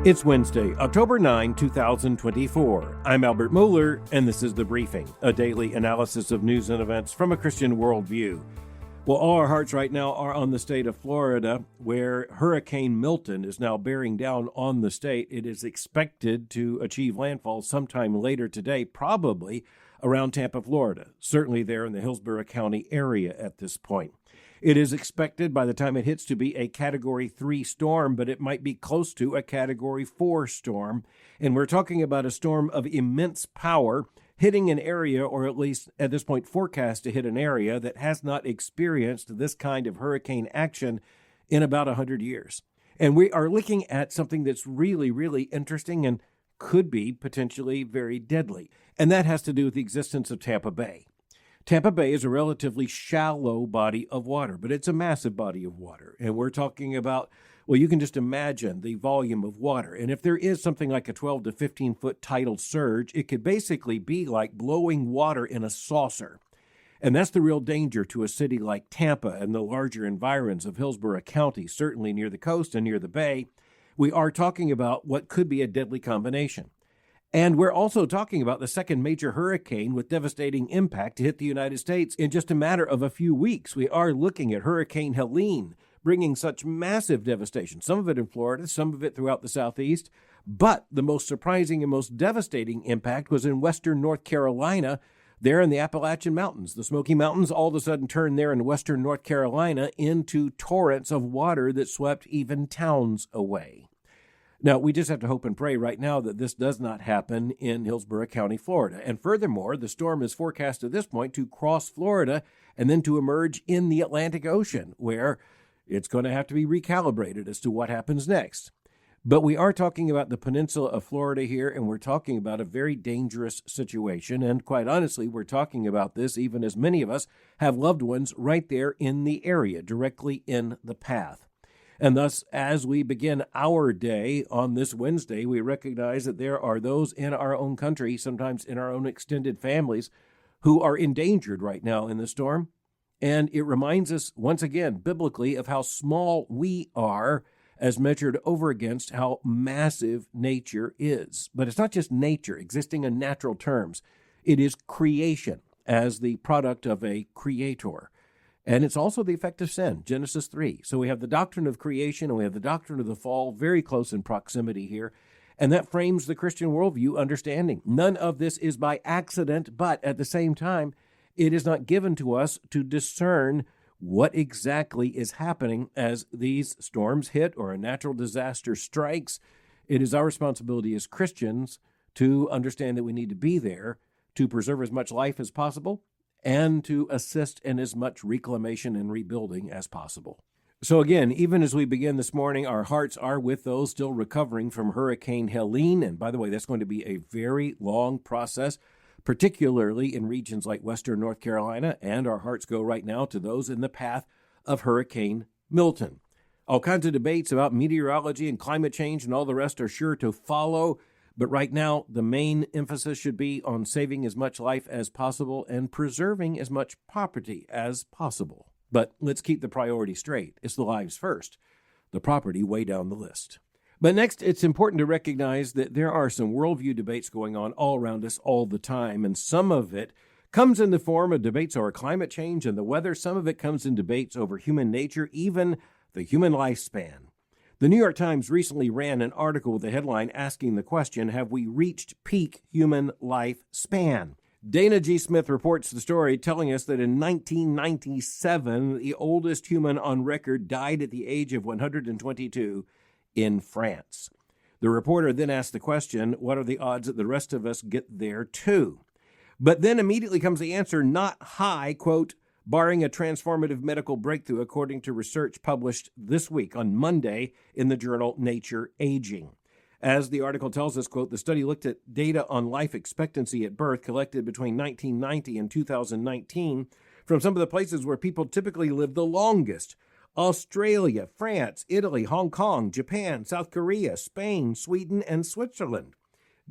It's Wednesday, October 9, 2024. I'm Albert Mohler, and this is The Briefing, a daily analysis of news and events from a Christian worldview. Well, all our hearts right now are on the state of Florida, where Hurricane Milton is now bearing down on the state. It is expected to achieve landfall sometime later today, probably around Tampa, Florida, certainly there in the Hillsborough County area at this point. It is expected by the time it hits to be a Category 3 storm, but it might be close to a Category 4 storm. And we're talking about a storm of immense power hitting an area, or at least at this point forecast to hit an area that has not experienced this kind of hurricane action in about 100 years. And we are looking at something that's really, really interesting and could be potentially very deadly. And that has to do with the existence of Tampa Bay. Tampa Bay is a relatively shallow body of water, but it's a massive body of water. And we're talking about, well, you can just imagine the volume of water. And if there is something like a 12 to 15 foot tidal surge, it could basically be like blowing water in a saucer. And that's the real danger to a city like Tampa and the larger environs of Hillsborough County, certainly near the coast and near the bay. We are talking about what could be a deadly combination. And we're also talking about the second major hurricane with devastating impact to hit the United States in just a matter of a few weeks. We are looking at Hurricane Helene bringing such massive devastation, some of it in Florida, some of it throughout the Southeast. But the most surprising and most devastating impact was in western North Carolina, there in the Appalachian Mountains. The Smoky Mountains all of a sudden turned there in western North Carolina into torrents of water that swept even towns away. Now, we just have to hope and pray right now that this does not happen in Hillsborough County, Florida. And furthermore, the storm is forecast at this point to cross Florida and then to emerge in the Atlantic Ocean, where it's going to have to be recalibrated as to what happens next. But we are talking about the peninsula of Florida here, and we're talking about a very dangerous situation. And quite honestly, we're talking about this even as many of us have loved ones right there in the area, directly in the path. And thus, as we begin our day on this Wednesday, we recognize that there are those in our own country, sometimes in our own extended families, who are endangered right now in the storm. And it reminds us, once again, biblically, of how small we are as measured over against how massive nature is. But it's not just nature existing in natural terms. It is creation as the product of a creator. And it's also the effect of sin, Genesis 3. So we have the doctrine of creation and we have the doctrine of the fall very close in proximity here. And that frames the Christian worldview understanding. None of this is by accident, but at the same time, it is not given to us to discern what exactly is happening as these storms hit or a natural disaster strikes. It is our responsibility as Christians to understand that we need to be there to preserve as much life as possible and to assist in as much reclamation and rebuilding as possible. So again, even as we begin this morning, our hearts are with those still recovering from Hurricane Helene. And by the way, that's going to be a very long process, particularly in regions like western North Carolina. And our hearts go right now to those in the path of Hurricane Milton. All kinds of debates about meteorology and climate change and all the rest are sure to follow. But right now, the main emphasis should be on saving as much life as possible and preserving as much property as possible. But let's keep the priority straight. It's the lives first, the property way down the list. But next, it's important to recognize that there are some worldview debates going on all around us all the time, and some of it comes in the form of debates over climate change and the weather. Some of it comes in debates over human nature, even the human lifespan. The New York Times recently ran an article with a headline asking the question, have we reached peak human lifespan? Dana G. Smith reports the story, telling us that in 1997, the oldest human on record died at the age of 122 in France. The reporter then asked the question, what are the odds that the rest of us get there too? But then immediately comes the answer, not high, quote, barring a transformative medical breakthrough, according to research published this week on Monday in the journal Nature Aging. As the article tells us, quote, the study looked at data on life expectancy at birth collected between 1990 and 2019 from some of the places where people typically live the longest: Australia, France, Italy, Hong Kong, Japan, South Korea, Spain, Sweden, and Switzerland.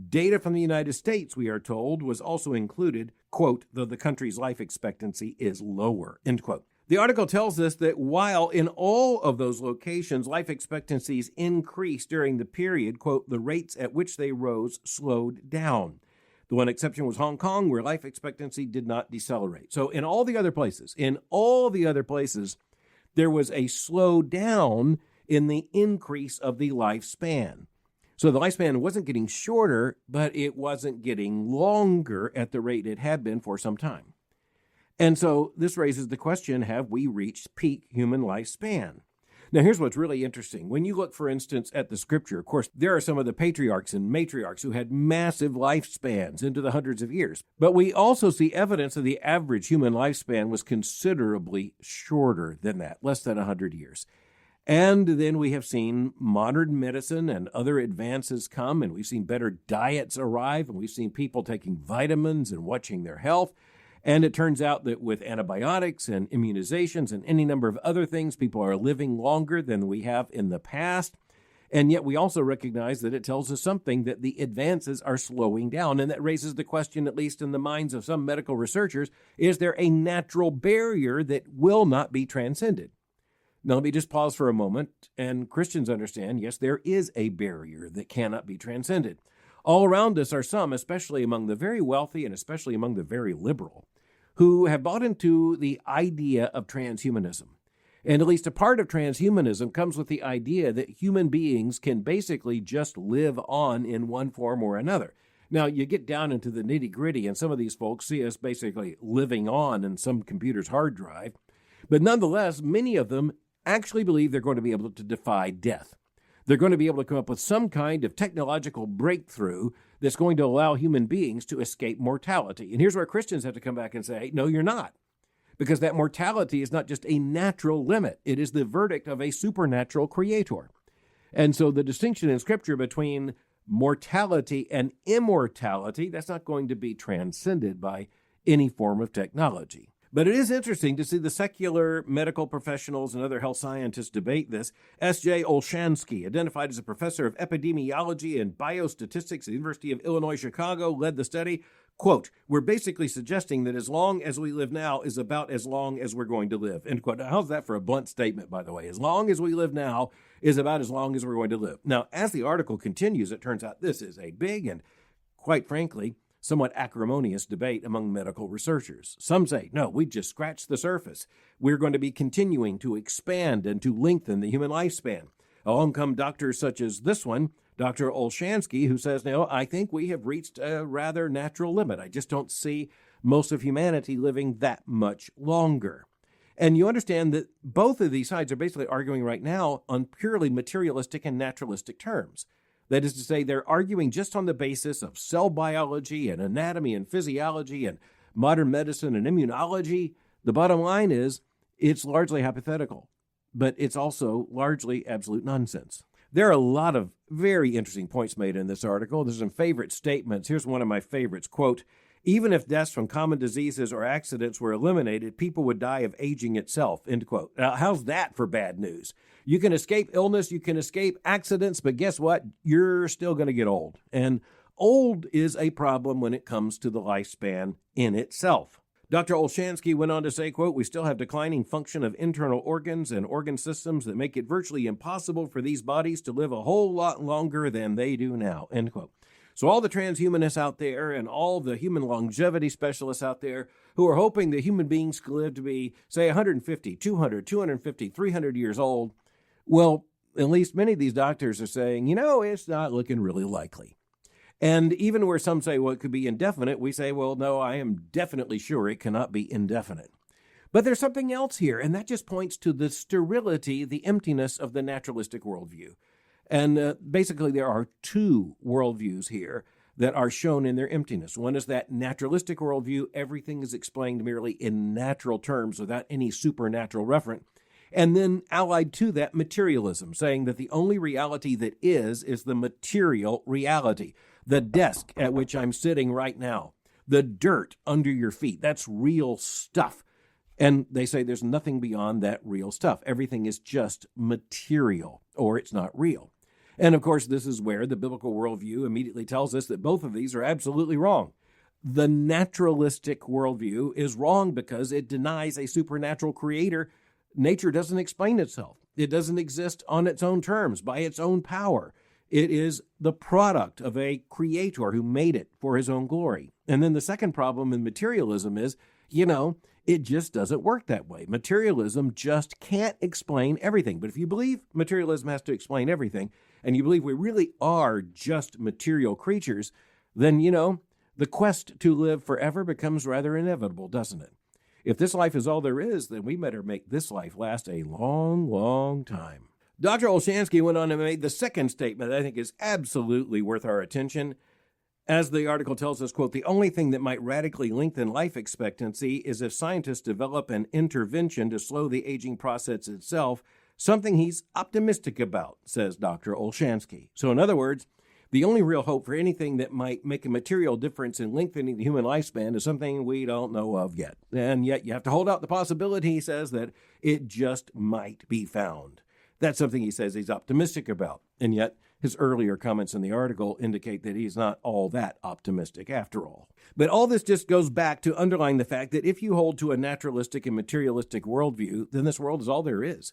Data from the United States, we are told, was also included, quote, though the country's life expectancy is lower, end quote. The article tells us that while in all of those locations life expectancies increased during the period, quote, the rates at which they rose slowed down. The one exception was Hong Kong, where life expectancy did not decelerate. So in all the other places, there was a slowdown in the increase of the lifespan. So the lifespan wasn't getting shorter, but it wasn't getting longer at the rate it had been for some time. And so this raises the question, have we reached peak human lifespan? Now, here's what's really interesting. When you look, for instance, at the scripture, of course, there are some of the patriarchs and matriarchs who had massive lifespans into the hundreds of years. But we also see evidence that the average human lifespan was considerably shorter than that, less than 100 years. And then we have seen modern medicine and other advances come, and we've seen better diets arrive, and we've seen people taking vitamins and watching their health. And it turns out that with antibiotics and immunizations and any number of other things, people are living longer than we have in the past. And yet we also recognize that it tells us something, that the advances are slowing down. And that raises the question, at least in the minds of some medical researchers, is there a natural barrier that will not be transcended? Now, let me just pause for a moment. And Christians understand, yes, there is a barrier that cannot be transcended. All around us are some, especially among the very wealthy and especially among the very liberal, who have bought into the idea of transhumanism. And at least a part of transhumanism comes with the idea that human beings can basically just live on in one form or another. Now, you get down into the nitty-gritty, and some of these folks see us basically living on in some computer's hard drive. But nonetheless, many of them actually believe they're going to be able to defy death. They're going to be able to come up with some kind of technological breakthrough that's going to allow human beings to escape mortality. And here's where Christians have to come back and say, no, you're not. Because that mortality is not just a natural limit. It is the verdict of a supernatural creator. And so the distinction in Scripture between mortality and immortality, that's not going to be transcended by any form of technology. But it is interesting to see the secular medical professionals and other health scientists debate this. S.J. Olshansky, identified as a professor of epidemiology and biostatistics at the University of Illinois, Chicago, led the study. Quote, we're basically suggesting that as long as we live now is about as long as we're going to live. End quote. Now, how's that for a blunt statement, by the way? As long as we live now is about as long as we're going to live. Now, as the article continues, it turns out this is a big and, quite frankly, somewhat acrimonious debate among medical researchers. Some say, no, we just scratched the surface. We're going to be continuing to expand and to lengthen the human lifespan. Along come doctors such as this one, Dr. Olshansky, who says, no, I think we have reached a rather natural limit. I just don't see most of humanity living that much longer. And you understand that both of these sides are basically arguing right now on purely materialistic and naturalistic terms. That is to say, they're arguing just on the basis of cell biology and anatomy and physiology and modern medicine and immunology. The bottom line is it's largely hypothetical, but it's also largely absolute nonsense. There are a lot of very interesting points made in this article. There's some favorite statements. Here's one of my favorites. Quote, even if deaths from common diseases or accidents were eliminated, people would die of aging itself, end quote. Now, how's that for bad news? You can escape illness, you can escape accidents, but guess what? You're still going to get old. And old is a problem when it comes to the lifespan in itself. Dr. Olshansky went on to say, quote, we still have declining function of internal organs and organ systems that make it virtually impossible for these bodies to live a whole lot longer than they do now, end quote. So all the transhumanists out there and all the human longevity specialists out there who are hoping that human beings can live to be, say, 150, 200, 250, 300 years old, well, at least many of these doctors are saying, it's not looking really likely. And even where some say, well, it could be indefinite, we say, well, no, I am definitely sure it cannot be indefinite. But there's something else here, and that just points to the sterility, the emptiness of the naturalistic worldview. And basically, there are two worldviews here that are shown in their emptiness. One is that naturalistic worldview. Everything is explained merely in natural terms without any supernatural reference. And then allied to that, materialism, saying that the only reality that is the material reality. The desk at which I'm sitting right now, the dirt under your feet, that's real stuff. And they say there's nothing beyond that real stuff. Everything is just material, or it's not real. And of course, this is where the biblical worldview immediately tells us that both of these are absolutely wrong. The naturalistic worldview is wrong because it denies a supernatural creator. Nature doesn't explain itself. It doesn't exist on its own terms, by its own power. It is the product of a creator who made it for his own glory. And then the second problem in materialism is, it just doesn't work that way. Materialism just can't explain everything. But if you believe materialism has to explain everything, and you believe we really are just material creatures, then, the quest to live forever becomes rather inevitable, doesn't it? If this life is all there is, then we better make this life last a long, long time. Dr. Olshansky went on and made the second statement that I think is absolutely worth our attention. As the article tells us, quote, the only thing that might radically lengthen life expectancy is if scientists develop an intervention to slow the aging process itself, something he's optimistic about, says Dr. Olshansky. So in other words, the only real hope for anything that might make a material difference in lengthening the human lifespan is something we don't know of yet. And yet you have to hold out the possibility, he says, that it just might be found. That's something he says he's optimistic about. And yet his earlier comments in the article indicate that he's not all that optimistic after all. But all this just goes back to underline the fact that if you hold to a naturalistic and materialistic worldview, then this world is all there is.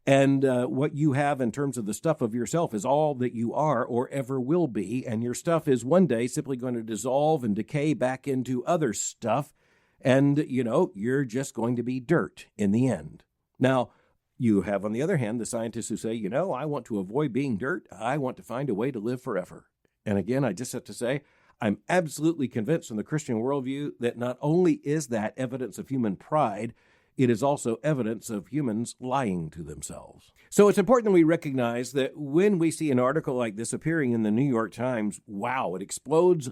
And what you have in terms of the stuff of yourself is all that you are or ever will be. And your stuff is one day simply going to dissolve and decay back into other stuff. And, you're just going to be dirt in the end. Now, you have, on the other hand, the scientists who say, I want to avoid being dirt. I want to find a way to live forever. And again, I just have to say, I'm absolutely convinced in the Christian worldview that not only is that evidence of human pride, it is also evidence of humans lying to themselves. So it's important that we recognize that when we see an article like this appearing in the New York Times, wow, it explodes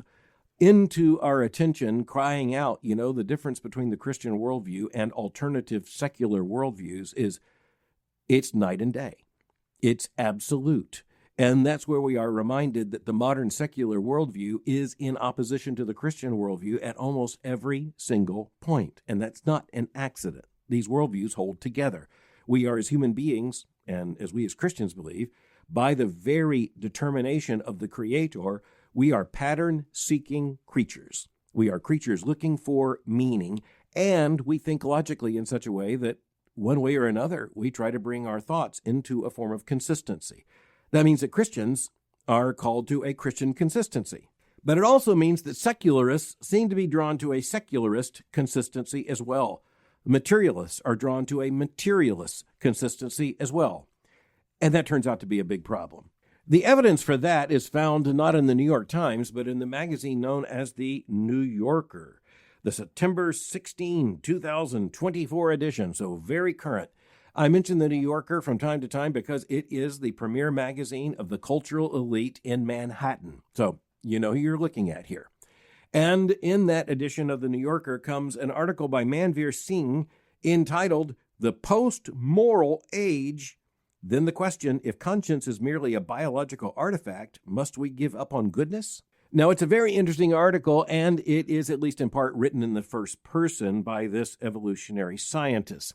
into our attention, crying out, the difference between the Christian worldview and alternative secular worldviews it's night and day. It's absolute. And that's where we are reminded that the modern secular worldview is in opposition to the Christian worldview at almost every single point. And that's not an accident. These worldviews hold together. We are, as human beings, and as we as Christians believe, by the very determination of the Creator, we are pattern-seeking creatures. We are creatures looking for meaning, and we think logically in such a way that one way or another, we try to bring our thoughts into a form of consistency. That means that Christians are called to a Christian consistency. But it also means that secularists seem to be drawn to a secularist consistency as well. Materialists are drawn to a materialist consistency as well. And that turns out to be a big problem. The evidence for that is found not in the New York Times, but in the magazine known as the New Yorker, the September 16, 2024 edition, so very current. I mention the New Yorker from time to time because it is the premier magazine of the cultural elite in Manhattan. So you know who you're looking at here. And in that edition of the New Yorker comes an article by Manvir Singh entitled The Post-Moral Age. Then the question, if conscience is merely a biological artifact, must we give up on goodness? Now, it's a very interesting article, and it is at least in part written in the first person by this evolutionary scientist.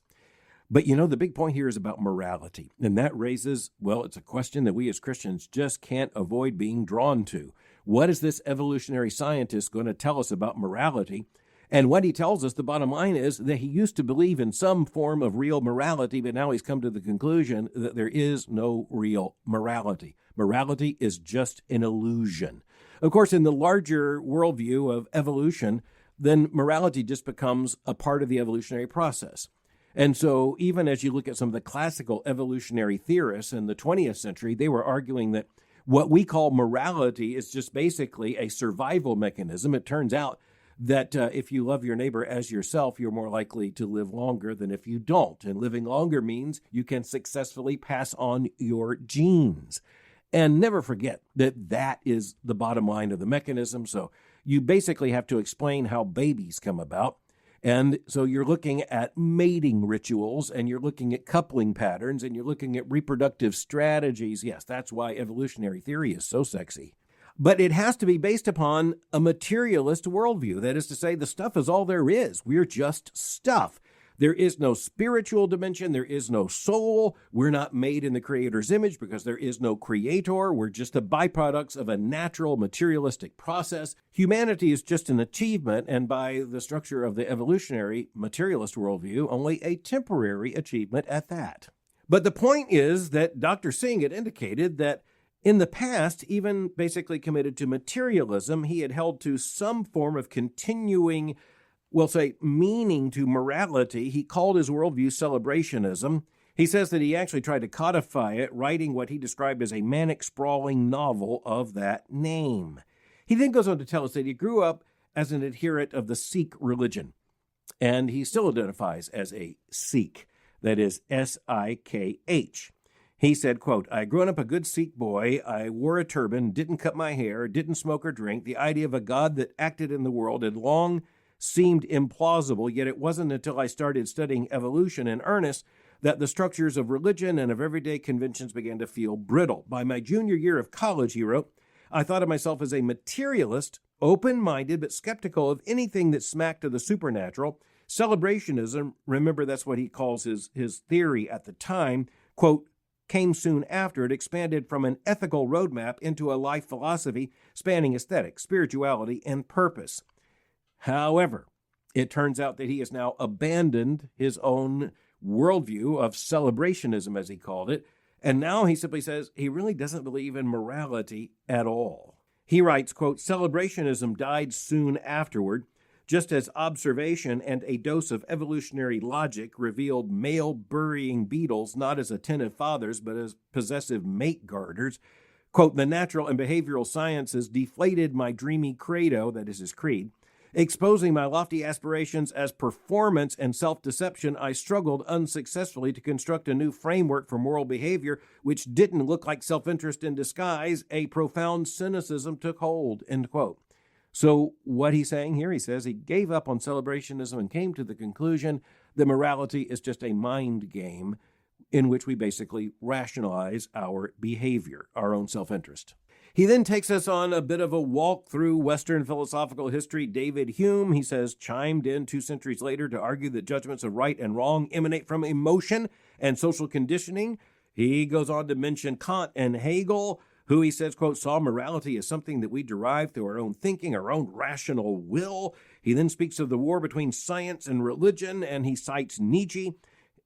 But the big point here is about morality, and that raises, it's a question that we as Christians just can't avoid being drawn to. What is this evolutionary scientist going to tell us about morality? And what he tells us, the bottom line is that he used to believe in some form of real morality, but now he's come to the conclusion that there is no real morality. Morality is just an illusion. Of course, in the larger worldview of evolution, then morality just becomes a part of the evolutionary process. And so even as you look at some of the classical evolutionary theorists in the 20th century, they were arguing that what we call morality is just basically a survival mechanism. It turns out that if you love your neighbor as yourself, you're more likely to live longer than if you don't. And living longer means you can successfully pass on your genes. And never forget that that is the bottom line of the mechanism. So you basically have to explain how babies come about. And so you're looking at mating rituals, and you're looking at coupling patterns, and you're looking at reproductive strategies. Yes, that's why evolutionary theory is so sexy. But it has to be based upon a materialist worldview. That is to say, the stuff is all there is. We're just stuff. There is no spiritual dimension. There is no soul. We're not made in the Creator's image because there is no creator. We're just the byproducts of a natural materialistic process. Humanity is just an achievement, and by the structure of the evolutionary materialist worldview, only a temporary achievement at that. But the point is that Dr. Singh had indicated that in the past, even basically committed to materialism, he had held to some form of continuing, we'll say, meaning to morality. He called his worldview celebrationism. He says that he actually tried to codify it, writing what he described as a manic, sprawling novel of that name. He then goes on to tell us that he grew up as an adherent of the Sikh religion, and he still identifies as a Sikh, that is S-I-K-H. He said, quote, "I grew up a good Sikh boy. I wore a turban, didn't cut my hair, didn't smoke or drink. The idea of a God that acted in the world had long seemed implausible, yet it wasn't until I started studying evolution in earnest that the structures of religion and of everyday conventions began to feel brittle. By my junior year of college," he wrote, "I thought of myself as a materialist, open-minded but skeptical of anything that smacked of the supernatural. Celebrationism," remember that's what he calls his theory at the time, quote, "came soon after. It expanded from an ethical roadmap into a life philosophy spanning aesthetics, spirituality, and purpose." However, it turns out that he has now abandoned his own worldview of celebrationism, as he called it, and now he simply says he really doesn't believe in morality at all. He writes, quote, "Celebrationism died soon afterward, just as observation and a dose of evolutionary logic revealed male burying beetles not as attentive fathers but as possessive mate guarders. Quote, "The natural and behavioral sciences deflated my dreamy credo," that is his creed. "Exposing my lofty aspirations as performance and self-deception, I struggled unsuccessfully to construct a new framework for moral behavior which didn't look like self-interest in disguise. A profound cynicism took hold," end quote. So what he's saying here, he says he gave up on celebrationism and came to the conclusion that morality is just a mind game in which we basically rationalize our behavior, our own self-interest. He then takes us on a bit of a walk through Western philosophical history. David Hume, he says, chimed in 2 centuries later to argue that judgments of right and wrong emanate from emotion and social conditioning. He goes on to mention Kant and Hegel, who he says, quote, "saw morality as something that we derive through our own thinking, our own rational will." He then speaks of the war between science and religion, and he cites Nietzsche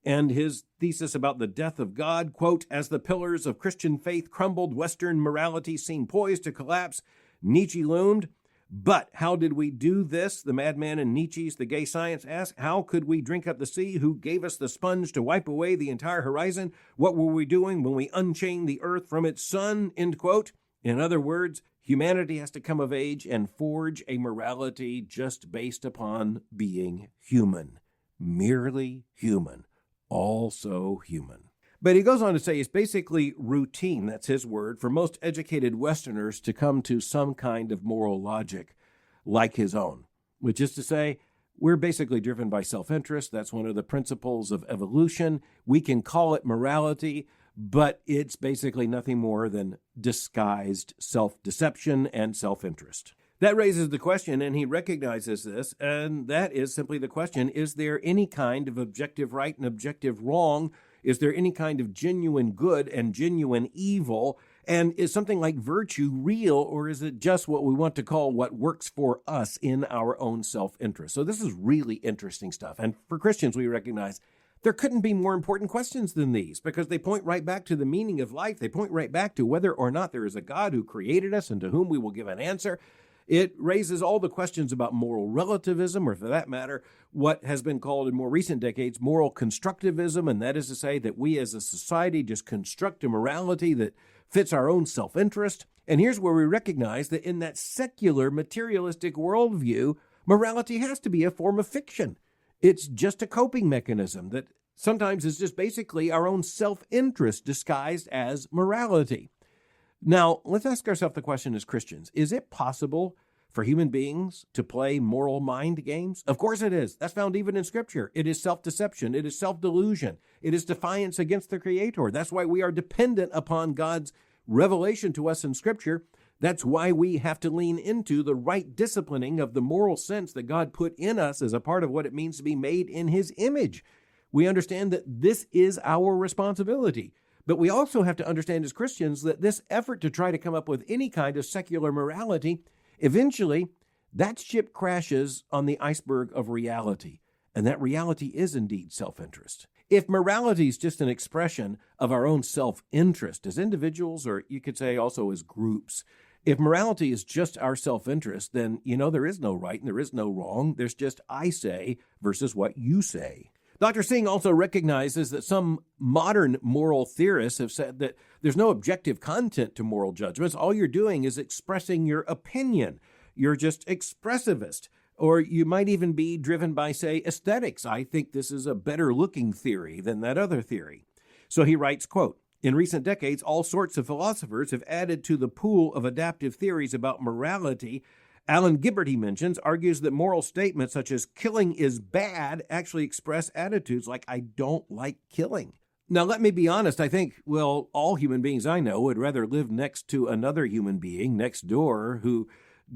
and his thesis about the death of God, quote, "As the pillars of Christian faith crumbled, Western morality seemed poised to collapse. Nietzsche loomed. But how did we do this? The madman in Nietzsche's The Gay Science asked. How could we drink up the sea? Who gave us the sponge to wipe away the entire horizon? What were we doing when we unchained the earth from its sun?" End quote. In other words, humanity has to come of age and forge a morality just based upon being human. Merely human. Also human. But he goes on to say it's basically routine, that's his word, for most educated Westerners to come to some kind of moral logic like his own, which is to say, we're basically driven by self-interest. That's one of the principles of evolution. We can call it morality, but it's basically nothing more than disguised self-deception and self-interest. That raises the question, and he recognizes this, and that is simply the question, is there any kind of objective right and objective wrong? Is there any kind of genuine good and genuine evil? And is something like virtue real, or is it just what we want to call what works for us in our own self-interest? So this is really interesting stuff. And for Christians, we recognize there couldn't be more important questions than these, because they point right back to the meaning of life. They point right back to whether or not there is a God who created us and to whom we will give an answer. It raises all the questions about moral relativism, or for that matter, what has been called in more recent decades moral constructivism, and that is to say that we as a society just construct a morality that fits our own self-interest. And here's where we recognize that in that secular materialistic worldview, morality has to be a form of fiction. It's just a coping mechanism that sometimes is just basically our own self-interest disguised as morality. Now, let's ask ourselves the question as Christians, is it possible for human beings to play moral mind games? Of course it is. That's found even in Scripture. It is self-deception. It is self-delusion. It is defiance against the Creator. That's why we are dependent upon God's revelation to us in Scripture That's why we have to lean into the right disciplining of the moral sense that God put in us as a part of what it means to be made in his image. We understand that this is our responsibility. But we also have to understand as Christians that this effort to try to come up with any kind of secular morality, eventually, that ship crashes on the iceberg of reality. And that reality is indeed self-interest. If morality is just an expression of our own self-interest as individuals, or you could say also as groups, if morality is just our self-interest, then, there is no right and there is no wrong. There's just I say versus what you say. Dr. Singh also recognizes that some modern moral theorists have said that there's no objective content to moral judgments. All you're doing is expressing your opinion. You're just expressivist. Or you might even be driven by, say, aesthetics. I think this is a better looking theory than that other theory. So he writes, quote, "In recent decades, all sorts of philosophers have added to the pool of adaptive theories about morality. Alan Gibbert, he mentions, argues that moral statements such as killing is bad actually express attitudes like I don't like killing." Now, let me be honest. I think, all human beings I know would rather live next to another human being next door who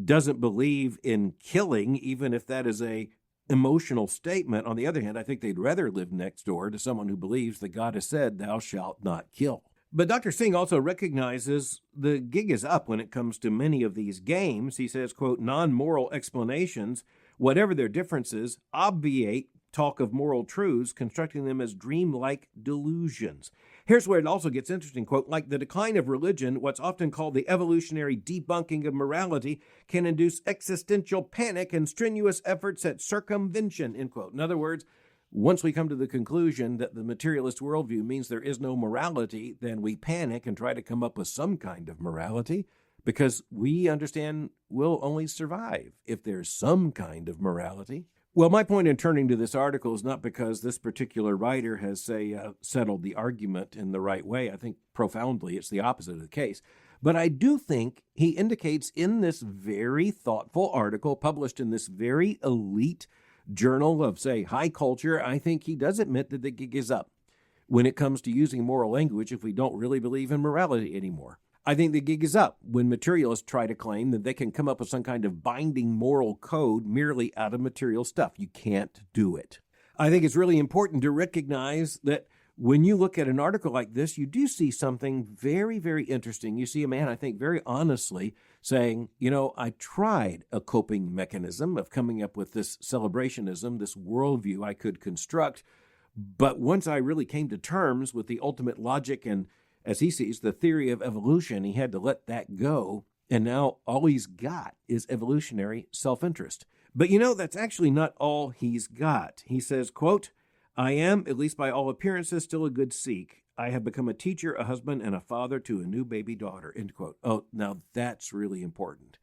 doesn't believe in killing, even if that is a emotional statement. On the other hand, I think they'd rather live next door to someone who believes that God has said, "Thou shalt not kill." But Dr. Singh also recognizes the gig is up when it comes to many of these games. He says, quote, "Non-moral explanations, whatever their differences, obviate talk of moral truths, constructing them as dreamlike delusions." Here's where it also gets interesting, quote, "Like the decline of religion, what's often called the evolutionary debunking of morality can induce existential panic and strenuous efforts at circumvention," end quote. In other words, once we come to the conclusion that the materialist worldview means there is no morality, then we panic and try to come up with some kind of morality because we understand we'll only survive if there's some kind of morality. Well, my point in turning to this article is not because this particular writer has, settled the argument in the right way. I think profoundly it's the opposite of the case. But I do think he indicates in this very thoughtful article published in this very elite journal of, say, high culture, I think he does admit that the gig is up when it comes to using moral language if we don't really believe in morality anymore. I think the gig is up when materialists try to claim that they can come up with some kind of binding moral code merely out of material stuff. You can't do it. I think it's really important to recognize that when you look at an article like this, you do see something very, very interesting. You see a man, I think, very honestly saying, I tried a coping mechanism of coming up with this celebrationism, this worldview I could construct, but once I really came to terms with the ultimate logic and, as he sees, the theory of evolution, he had to let that go. And now all he's got is evolutionary self-interest. But that's actually not all he's got. He says, quote, "I am, at least by all appearances, still a good Sikh. I have become a teacher, a husband, and a father to a new baby daughter," end quote. Oh, now that's really important.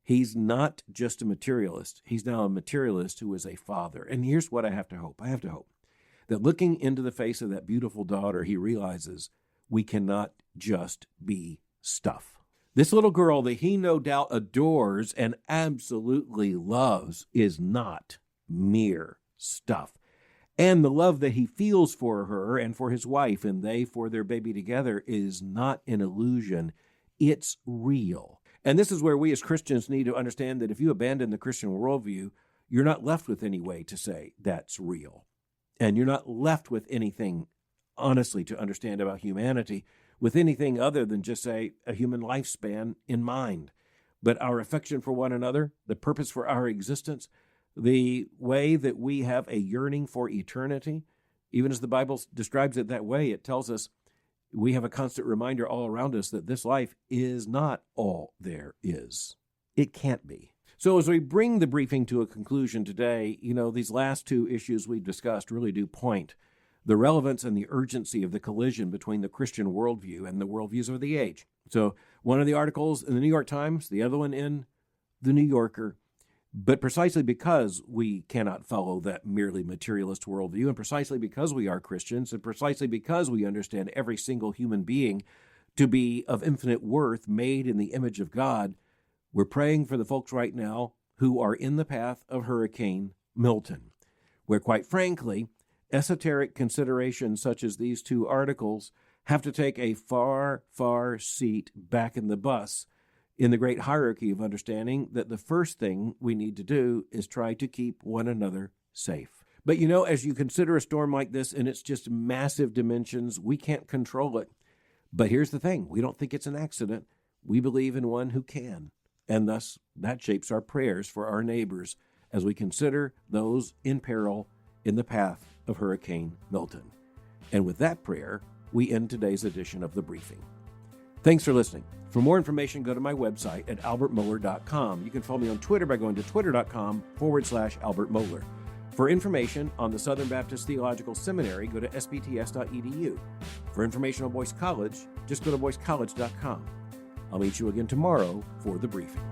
He's not just a materialist. He's now a materialist who is a father. And here's what I have to hope. I have to hope that looking into the face of that beautiful daughter, he realizes we cannot just be stuff. This little girl that he no doubt adores and absolutely loves is not mere stuff. And the love that he feels for her and for his wife and they for their baby together is not an illusion. It's real. And this is where we as Christians need to understand that if you abandon the Christian worldview, you're not left with any way to say that's real. And you're not left with anything honestly to understand about humanity with anything other than just, say, a human lifespan in mind. But our affection for one another, the purpose for our existence, the way that we have a yearning for eternity, even as the Bible describes it that way, it tells us we have a constant reminder all around us that this life is not all there is. It can't be. So as we bring the briefing to a conclusion today, these last two issues we've discussed really do point the relevance and the urgency of the collision between the Christian worldview and the worldviews of the age. So one of the articles in the New York Times, the other one in the New Yorker. But precisely because we cannot follow that merely materialist worldview, and precisely because we are Christians, and precisely because we understand every single human being to be of infinite worth, made in the image of God, we're praying for the folks right now who are in the path of Hurricane Milton, where, quite frankly, esoteric considerations such as these two articles have to take a far, far seat back in the bus in the great hierarchy of understanding that the first thing we need to do is try to keep one another safe. But as you consider a storm like this and it's just massive dimensions, we can't control it. But here's the thing. We don't think it's an accident. We believe in one who can. And thus, that shapes our prayers for our neighbors as we consider those in peril in the path of Hurricane Milton. And with that prayer, we end today's edition of The Briefing. Thanks for listening. For more information, go to my website at albertmohler.com. You can follow me on Twitter by going to twitter.com/Albert Mohler. For information on the Southern Baptist Theological Seminary, go to sbts.edu. For information on Boyce College, just go to boycecollege.com. I'll meet you again tomorrow for The Briefing.